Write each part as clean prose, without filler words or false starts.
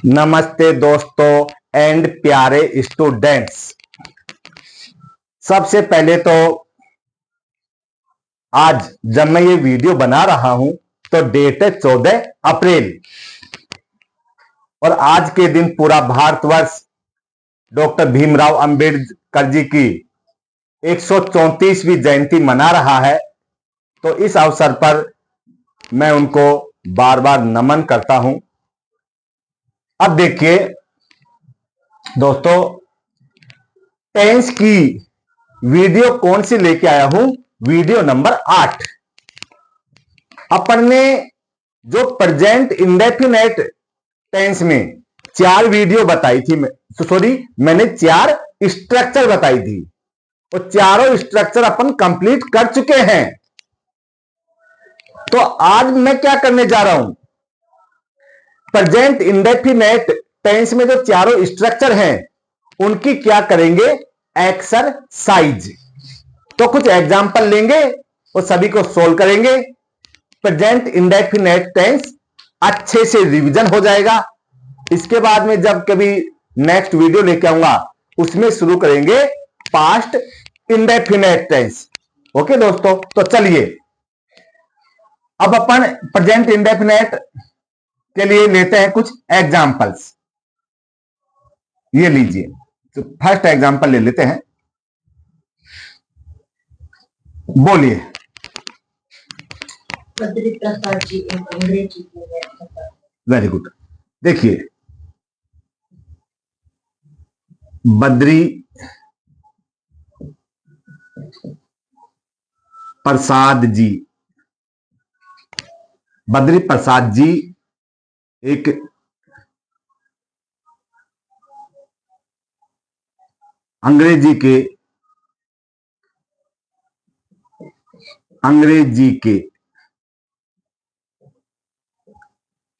नमस्ते दोस्तों एंड प्यारे स्टूडेंट्स। सबसे पहले तो आज जब मैं ये वीडियो बना रहा हूं तो डेट है 14 अप्रैल और आज के दिन पूरा भारतवर्ष डॉक्टर भीमराव अंबेडकर जी की 134वीं जयंती मना रहा है। तो इस अवसर पर मैं उनको बार बार नमन करता हूं। अब देखिए दोस्तों, टेंस की वीडियो कौन सी लेके आया हूं, वीडियो नंबर 8। अपन ने जो प्रेजेंट इंडेफिनेट टेंस में 4 वीडियो बताई थी, मैंने 4 स्ट्रक्चर बताई थी और चारों स्ट्रक्चर अपन कंप्लीट कर चुके हैं। तो आज मैं क्या करने जा रहा हूं, प्रेजेंट इंडेफिनेट टेंस में जो चारों स्ट्रक्चर हैं उनकी क्या करेंगे, एक्सरसाइज। तो कुछ एग्जांपल लेंगे और सभी को सोल्व करेंगे। प्रेजेंट इंडेफिनेट टेंस अच्छे से रिवीजन हो जाएगा। इसके बाद में जब कभी नेक्स्ट वीडियो लेके आऊंगा उसमें शुरू करेंगे पास्ट इंडेफिनेट टेंस। ओके दोस्तों, तो चलिए अब अपन प्रेजेंट इंडेफिनेट के लिए लेते हैं कुछ एग्जांपल्स। ये लीजिए, तो फर्स्ट एग्जांपल ले लेते हैं। बोलिए। बद्री प्रसाद जी एक अंग्रेजी में। Very good. देखिए, बद्री प्रसाद जी, बद्री प्रसाद जी एक अंग्रेजी के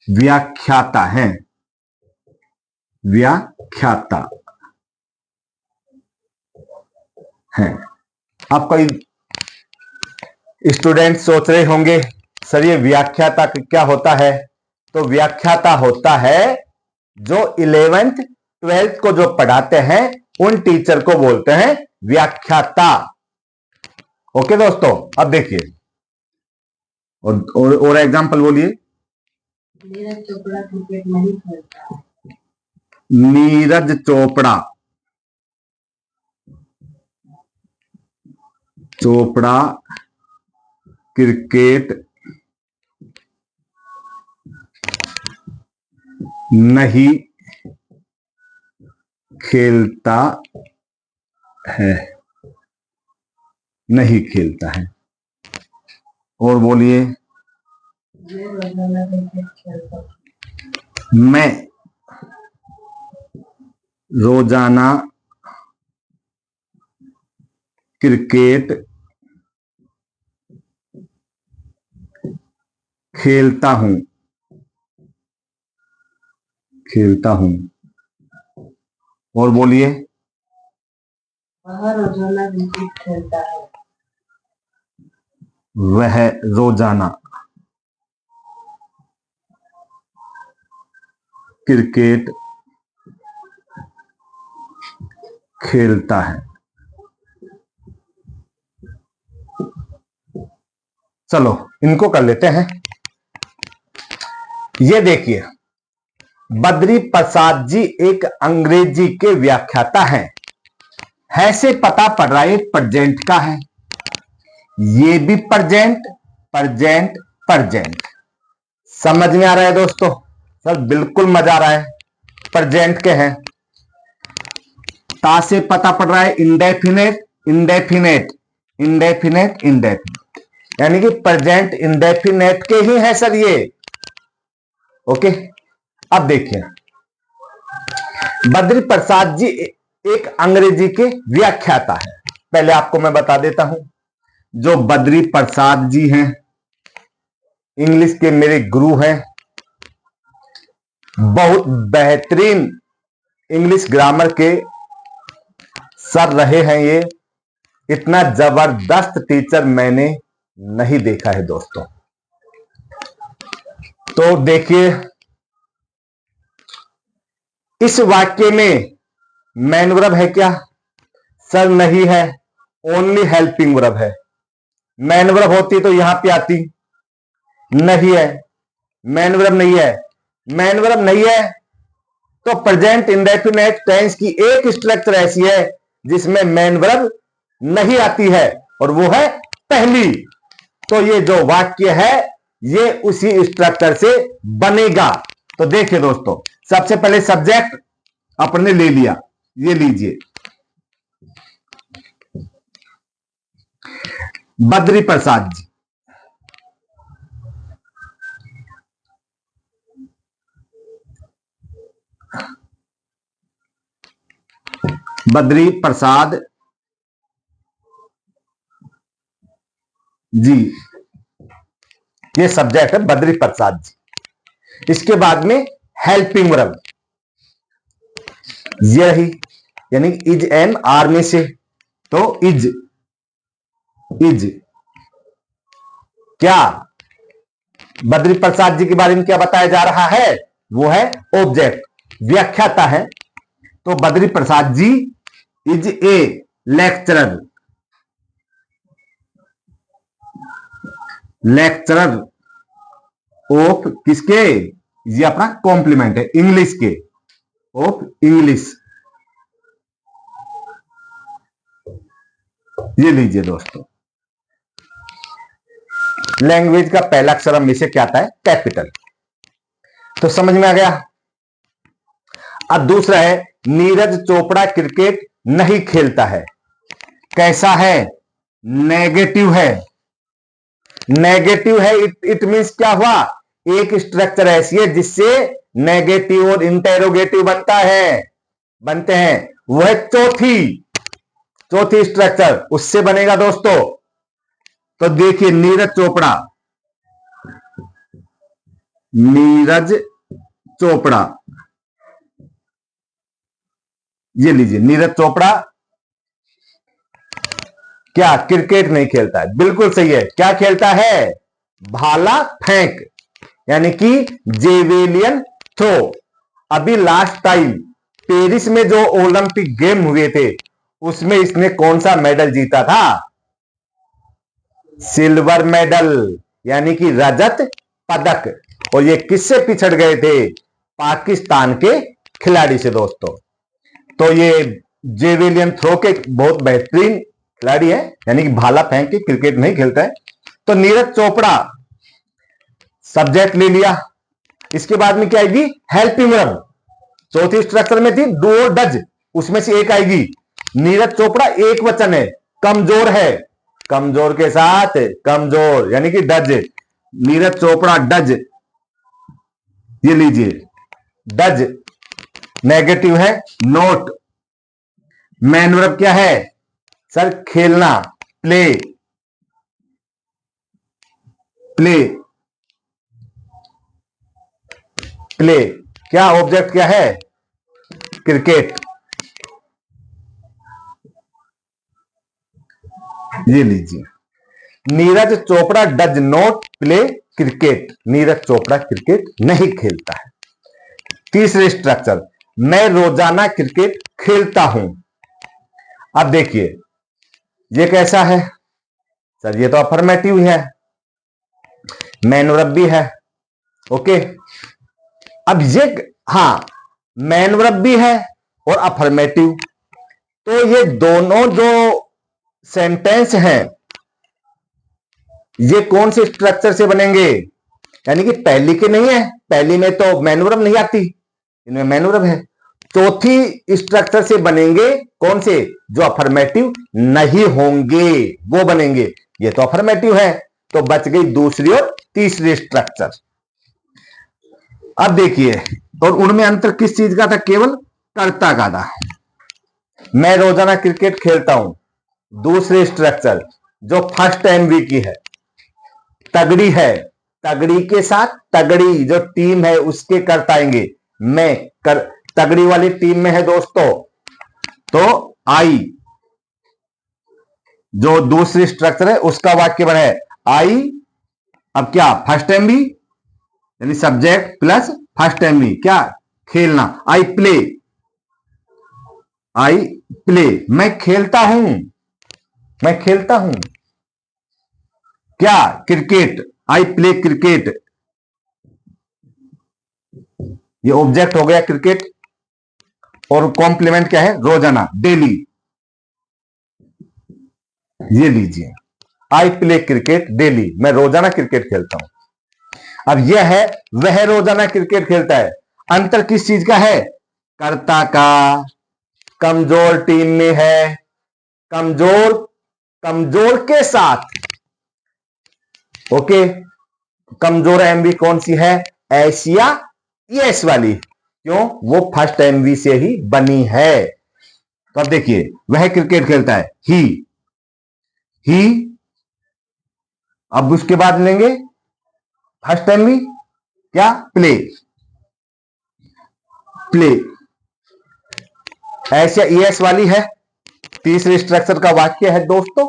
व्याख्याता हैं। व्याख्याता हैं। अब कोई स्टूडेंट सोच रहे होंगे सर ये व्याख्याता क्या होता है। तो व्याख्याता होता है जो 11th 12th को जो पढ़ाते हैं उन टीचर को बोलते हैं व्याख्याता। ओके दोस्तों, अब देखिए और एग्जांपल बोलिए। नीरज चोपड़ा क्रिकेट नहीं खेलता। नीरज चोपड़ा क्रिकेट नहीं खेलता है। नहीं खेलता है। और बोलिए। मैं रोजाना क्रिकेट खेलता हूं। और बोलिए। वह रोजाना क्रिकेट खेलता है। वह रोजाना क्रिकेट खेलता है। चलो इनको कर लेते हैं। ये देखिए, बद्री प्रसाद जी एक अंग्रेजी के व्याख्याता हैं। है से पता पड़ रहा है प्रेजेंट का है। ये भी प्रेजेंट प्रेजेंट प्रेजेंट। समझ में आ रहा है दोस्तों? सर बिल्कुल मजा आ रहा है। प्रेजेंट के हैं। ता से पता पड़ रहा है इंडेफिनेट इंडेफिनेट इंडेफिनेट इंडेफिनेट, यानी कि प्रेजेंट इंडेफिनेट के ही है सर ये। ओके, अब देखिए, बद्री प्रसाद जी एक अंग्रेजी के व्याख्याता है। पहले आपको मैं बता देता हूं, जो बद्री प्रसाद जी हैं इंग्लिश के मेरे गुरु हैं। बहुत बेहतरीन इंग्लिश ग्रामर के सर रहे हैं ये। इतना जबरदस्त टीचर मैंने नहीं देखा है दोस्तों। तो देखिए, इस वाक्य में मेन वर्ब है क्या? सर नहीं है, ओनली हेल्पिंग वर्ब है। मेन वर्ब होती तो यहां पे आती, नहीं है, मेन वर्ब नहीं है। मेन वर्ब नहीं है तो प्रेजेंट इंडेफिनेट टेंस की एक स्ट्रक्चर ऐसी है जिसमें मेन वर्ब नहीं आती है, और वो है पहली। तो ये जो वाक्य है ये उसी स्ट्रक्चर से बनेगा। तो देखिए दोस्तों, सबसे पहले सब्जेक्ट अपने ले लिया, ये लीजिए, बद्री प्रसाद जी। बद्री प्रसाद जी, ये सब्जेक्ट है बद्री प्रसाद जी। इसके बाद में हेल्पिंग वर्ब ये रही, यानी इज एन आर में से, तो इज क्या बद्री प्रसाद जी के बारे में क्या बताया जा रहा है? वो है ऑब्जेक्ट, व्याख्याता है। तो Badri Prasad ji is a lecturer, of किसके? ये अपना कॉम्प्लीमेंट है इंग्लिश के, ऑफ इंग्लिश। ये लीजिए दोस्तों, लैंग्वेज का पहला अक्षर हमेशा क्या आता है? कैपिटल। तो समझ में आ गया। अब दूसरा है, नीरज चोपड़ा क्रिकेट नहीं खेलता है। कैसा है? नेगेटिव है। नेगेटिव है, इट मींस क्या हुआ? एक स्ट्रक्चर ऐसी है जिससे नेगेटिव और इंटेरोगेटिव बनते हैं, वो है चौथी स्ट्रक्चर, उससे बनेगा दोस्तों। तो देखिए, नीरज चोपड़ा, ये लीजिए, नीरज चोपड़ा क्या क्रिकेट नहीं खेलता है? बिल्कुल सही है। क्या खेलता है? भाला फेंक, यानी कि जेवेलियन थ्रो। अभी लास्ट टाइम पेरिस में जो ओलंपिक गेम हुए थे उसमें इसने कौन सा मेडल जीता था? सिल्वर मेडल, यानी कि रजत पदक। और ये किससे पिछड़ गए थे? पाकिस्तान के खिलाड़ी से दोस्तों। तो ये जेवेलियन थ्रो के बहुत बेहतरीन खिलाड़ी है, यानी कि भाला फेंक के क्रिकेट नहीं खेलता है। तो नीरज चोपड़ा सब्जेक्ट ले लिया। इसके बाद में क्या आएगी? Helping verb. चौथी स्ट्रक्चर में थी डू और डज, उसमें से एक आएगी। नीरज चोपड़ा एक वचन है, कमजोर है, कमजोर के साथ कमजोर, यानी कि डज। नीरज चोपड़ा डज, ये लीजिए, डज नेगेटिव है, नोट। मेन वर्ब क्या है? सर खेलना, प्ले। क्या ऑब्जेक्ट क्या है? क्रिकेट। ये लीजिए, Neeraj Chopra does not play cricket. Neeraj Chopra cricket नहीं खेलता है। तीसरे स्ट्रक्चर, मैं रोजाना क्रिकेट खेलता हूं। अब देखिए, ये कैसा है? सर ये तो अफर्मेटिव है, मेन वर्ब भी है, ओके। अब ये, हां, मेन वर्ब भी है और अफर्मेटिव, तो ये दोनों जो सेंटेंस हैं ये कौन से स्ट्रक्चर से बनेंगे? यानी कि पहली के नहीं है, पहली में तो मेन वर्ब नहीं आती, इनमें मेन वर्ब है। चौथी स्ट्रक्चर से बनेंगे कौन से? जो अफर्मेटिव नहीं होंगे वो बनेंगे। ये तो अफर्मेटिव है, तो बच गई दूसरी और तीसरी स्ट्रक्चर। अब देखिए, और उनमें अंतर किस चीज का था? केवल कर्ता का था। मैं रोजाना क्रिकेट खेलता हूं, दूसरी स्ट्रक्चर जो फर्स्ट एमवी की है, तगड़ी है, तगड़ी के साथ तगड़ी जो टीम है उसके कर्ता आएंगे। मैं तगड़ी वाली टीम में है दोस्तों, तो आई जो दूसरी स्ट्रक्चर है उसका वाक्य बना है आई। अब क्या? फर्स्ट एमवी, यानी सब्जेक्ट प्लस फर्स्ट एमवी, क्या? खेलना, आई प्ले, आई प्ले, मैं खेलता हूं, मैं खेलता हूं क्या, क्रिकेट, आई प्ले क्रिकेट, ये ऑब्जेक्ट हो गया क्रिकेट, और कॉम्प्लीमेंट क्या है, रोजाना, डेली, ये लीजिए, आई प्ले क्रिकेट डेली, मैं रोजाना क्रिकेट खेलता हूं। अब यह है वह रोजाना क्रिकेट खेलता है, अंतर किस चीज का है, कर्ता का, कमजोर टीम में है, कमजोर, कमजोर के साथ, ओके, कमजोर एमवी कौन सी है, एशिया ईएस वाली, क्यों, वो फर्स्ट एमवी से ही बनी है। तो अब देखिए वह क्रिकेट खेलता है, ही, अब उसके बाद लेंगे फर्स्ट एमवी क्या, प्ले, प्ले, एशिया ईएस वाली है, तीसरे स्ट्रक्चर का वाक्य है दोस्तों।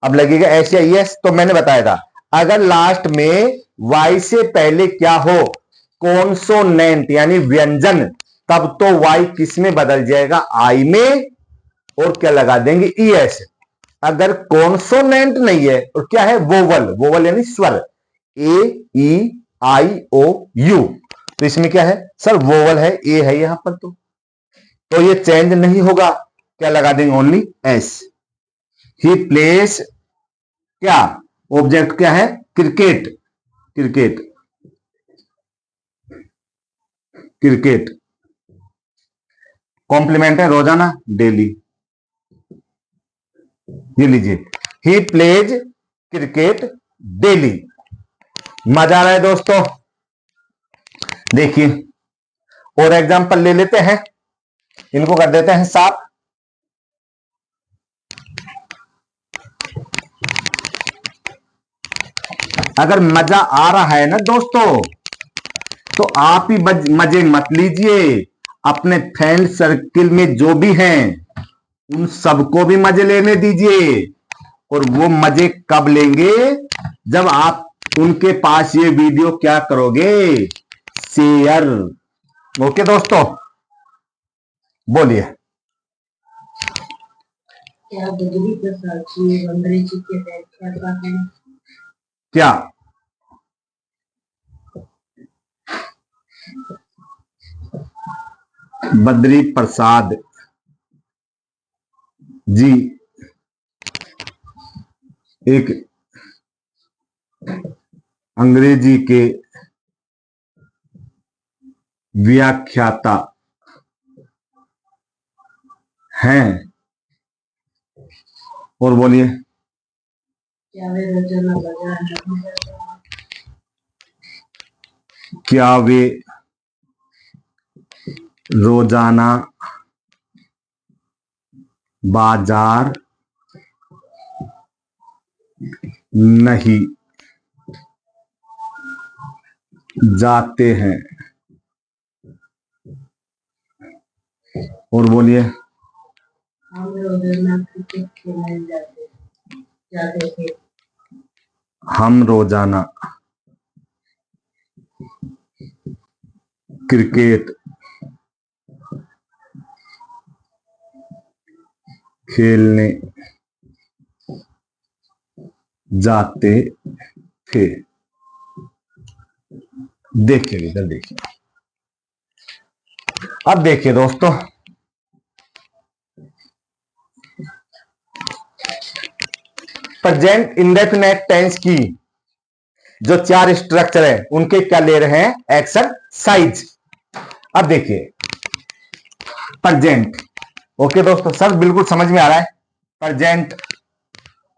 अब लगेगा एशिया ईएस, तो मैंने बताया था अगर लास्ट में वाई से पहले क्या हो, कॉन्सोनेंट यानी व्यंजन, तब तो वाई किस में बदल जाएगा, आई में, और क्या लगा देंगे, ईएस। अगर कॉन्सोनेंट नहीं है और क्या है, वोवल, वोवल यानी स्वर, ए ई आई ओ यू, तो इसमें क्या है सर, वोवल है, ए है यहां पर, तो ये चेंज नहीं होगा, क्या लगा देंगे, ओनली एस। ही प्लेस क्या, ऑब्जेक्ट क्या है, क्रिकेट, क्रिकेट, क्रिकेट, कॉम्प्लीमेंट है रोजाना, डेली, ये लीजिए, ही प्लेज क्रिकेट डेली। मजा आ रहा है दोस्तों, देखिए और एग्जांपल ले लेते हैं, इनको कर देते हैं साफ। अगर मजा आ रहा है ना दोस्तों, तो आप ही मजे मत लीजिए, अपने फ्रेंड सर्किल में जो भी हैं उन सबको भी मजे लेने दीजिए, और वो मजे कब लेंगे, जब आप उनके पास ये वीडियो क्या करोगे, शेयर। ओके दोस्तों, बोलिए। क्या बद्री प्रसाद जी अंग्रेजी के व्याख्याता हैं? क्या, बद्री प्रसाद जी एक अंग्रेजी के व्याख्याता हैं, और बोलिए, क्या वे रोजाना बाजार नहीं जाते? क्या वे रोजाना बाजार नहीं जाते हैं, और बोलिए, हम रोजाना क्रिकेट खेलने जाते थे। हम रोजाना क्रिकेट खेलने जाते थे। देखिए इधर देखिए, अब देखिए दोस्तों, प्रेजेंट इंडेफिनेट टेंस की जो चार स्ट्रक्चर है उनके क्या ले रहे हैं, एक्सरसाइज। अब देखिए प्रेजेंट, ओके दोस्तों, सर बिल्कुल समझ में आ रहा है, प्रेजेंट,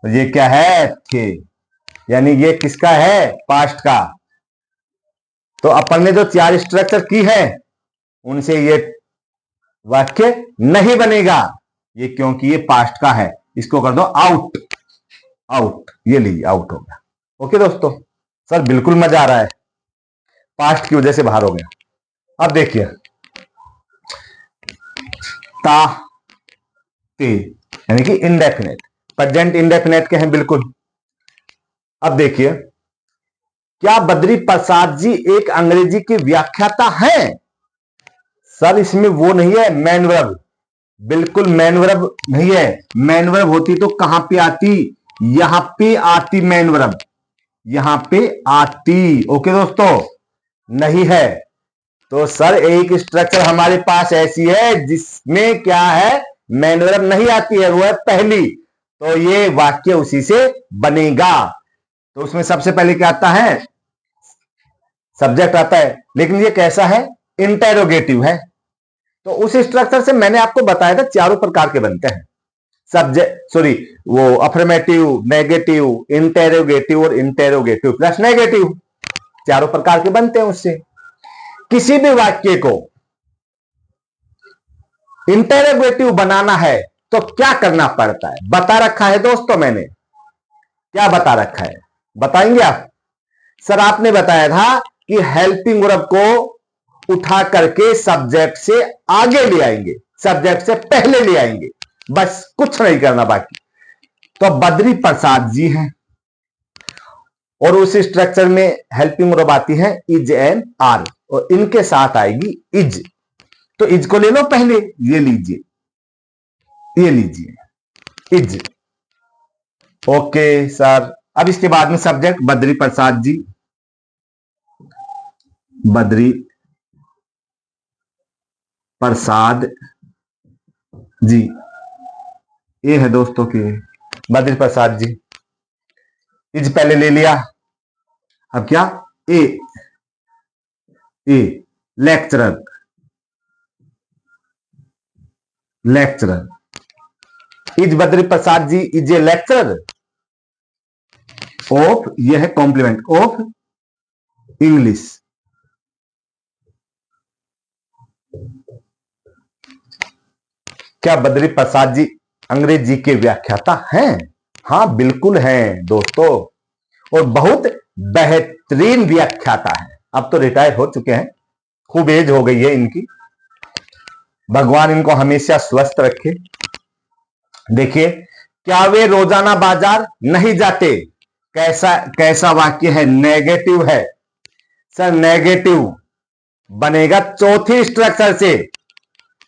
ये क्या है, थे, यानी ये किसका है, पास्ट का। तो अपन ने जो चार स्ट्रक्चर की है उनसे ये वाक्य नहीं बनेगा, ये क्योंकि ये पास्ट का है, इसको कर दो आउट, आउट, ये लीजिए आउट हो गया। ओके दोस्तों, सर बिल्कुल मजा आ रहा है, पास्ट की वजह से बाहर हो गया। अब देखिए ता ते, यानी कि इंडेफिनेट, प्रेजेंट इंडेफिनेट के हैं बिल्कुल। अब देखिए, क्या बद्री प्रसाद जी एक अंग्रेजी के व्याख्याता हैं, सर इसमें वो नहीं है मैन वर्ब, बिल्कुल मैन वर्ब नहीं है। मैन वर्ब होती तो कहां पे आती, यहां पे आती मैन वर्ब, यहां पे आती। ओके दोस्तों, नहीं है। तो सर एक स्ट्रक्चर हमारे पास ऐसी है जिसमें क्या है, मैन वर्ब नहीं आती है, वो है पहली। तो ये वाक्य उसी से बनेगा। तो उसमें सबसे पहले क्या आता है, सब्जेक्ट आता है, लेकिन ये कैसा है, इंटेरोगेटिव है। तो उस स्ट्रक्चर से मैंने आपको बताया था चारों प्रकार के बनते हैं, सब्जेक्ट सॉरी वो अफर्मेटिव, नेगेटिव, इंटेरोगेटिव और इंटेरोगेटिव प्लस नेगेटिव, चारों प्रकार के बनते हैं उससे। किसी भी वाक्य को इंटेरोगेटिव बनाना है तो क्या करना पड़ता है, बता रखा है दोस्तों मैंने। क्या बता रखा है, बताएंगे आप? सर आपने बताया था कि हेल्पिंग वर्ब को उठा करके सब्जेक्ट से आगे ले आएंगे, सब्जेक्ट से पहले ले आएंगे, बस कुछ नहीं करना बाकी। तो बद्री प्रसाद जी हैं और उस स्ट्रक्चर में हेल्पिंग वर्ब आती है इज एंड आर, और इनके साथ आएगी इज। तो इज को ले लो पहले, ये लीजिए, ये लीजिए इज। ओके सर, अब इसके बाद में सब्जेक्ट बद्री प्रसाद जी, बद्री प्रसाद जी, ये है दोस्तों के बद्री प्रसाद जी। इज पहले ले लिया, अब क्या, a lecturer, lecturer. Is Badri Prasad ji is a lecturer of, यह है कॉम्प्लीमेंट ऑफ इंग्लिश। क्या बद्री प्रसाद जी अंग्रेजी के व्याख्याता हैं? हाँ बिल्कुल हैं दोस्तों, और बहुत बेहतरीन व्याख्याता है। अब तो रिटायर हो चुके हैं, खूब एज हो गई है इनकी, भगवान इनको हमेशा स्वस्थ रखे। देखिए, क्या वे रोजाना बाजार नहीं जाते, कैसा कैसा वाक्य है, नेगेटिव है। सर नेगेटिव बनेगा चौथी स्ट्रक्चर से,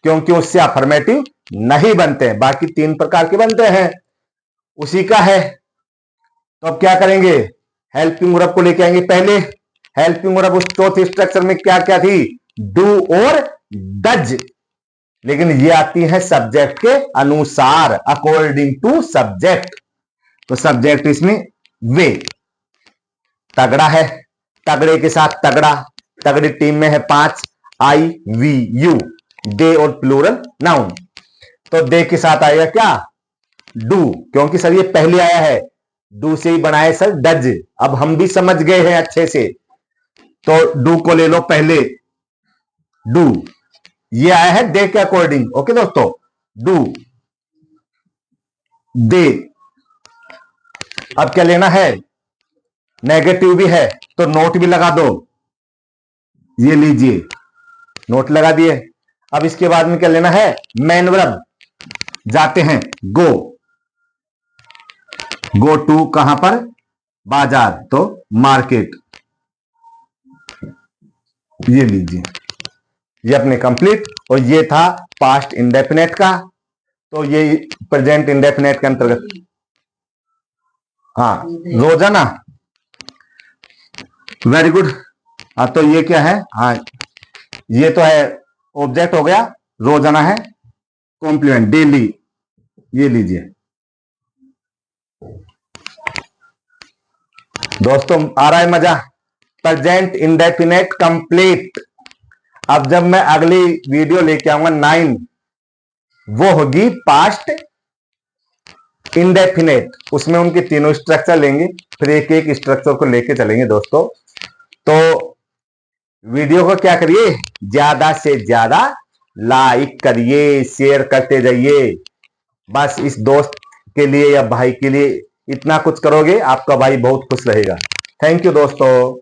क्योंकि उससे अफर्मेटिव नहीं बनते हैं, बाकी तीन प्रकार के बनते हैं, उसी का है। तो अब क्या करेंगे, हेल्पिंग वर्ब को लेके आएंगे पहले। हेल्पिंग वर्ब उस चौथी स्ट्रक्चर में क्या क्या थी, डू और डज, लेकिन ये आती है सब्जेक्ट के अनुसार, अकॉर्डिंग टू सब्जेक्ट। तो सब्जेक्ट इसमें वे, तगड़ा है, तगड़े के साथ तगड़ा, तगड़ी टीम में है 5, आई वी यू, दे और प्लूरल नाउन। तो दे के साथ आएगा क्या, डू, क्योंकि सर ये पहले आया है, डू से ही बनाए सर डज, अब हम भी समझ गए हैं अच्छे से। तो डू को ले लो पहले, डू, ये आया है दे के अकॉर्डिंग। ओके दोस्तों, डू दे। अब क्या लेना है, नेगेटिव भी है तो नोट भी लगा दो, ये लीजिए नोट लगा दिए। अब इसके बाद में क्या लेना है, मैन वर्ब, जाते हैं गो, गो टू कहां पर, बाजार, तो मार्केट, ये लीजिए, ये अपने कंप्लीट। और ये था पास्ट इंडेफिनेट का, तो ये प्रेजेंट इंडेफिनेट के अंतर्गत, हाँ रोजाना, वेरी गुड। हाँ तो ये क्या है, हाँ ये तो है ऑब्जेक्ट हो गया, रोजाना है कॉम्प्लीमेंट, डेली, ये लीजिए दोस्तों, आ रहा है मजा। Present indefinite complete. अब जब मैं अगली वीडियो लेके आऊंगा 9, वो होगी पास्ट इंडेफिनेट, उसमें उनके तीनों स्ट्रक्चर लेंगे, फिर एक एक स्ट्रक्चर को लेके चलेंगे दोस्तों। तो वीडियो को क्या करिए, ज्यादा से ज्यादा लाइक करिए, शेयर करते जाइए, बस इस दोस्त के लिए या भाई के लिए इतना कुछ करोगे, आपका भाई बहुत खुश रहेगा। थैंक यू दोस्तों।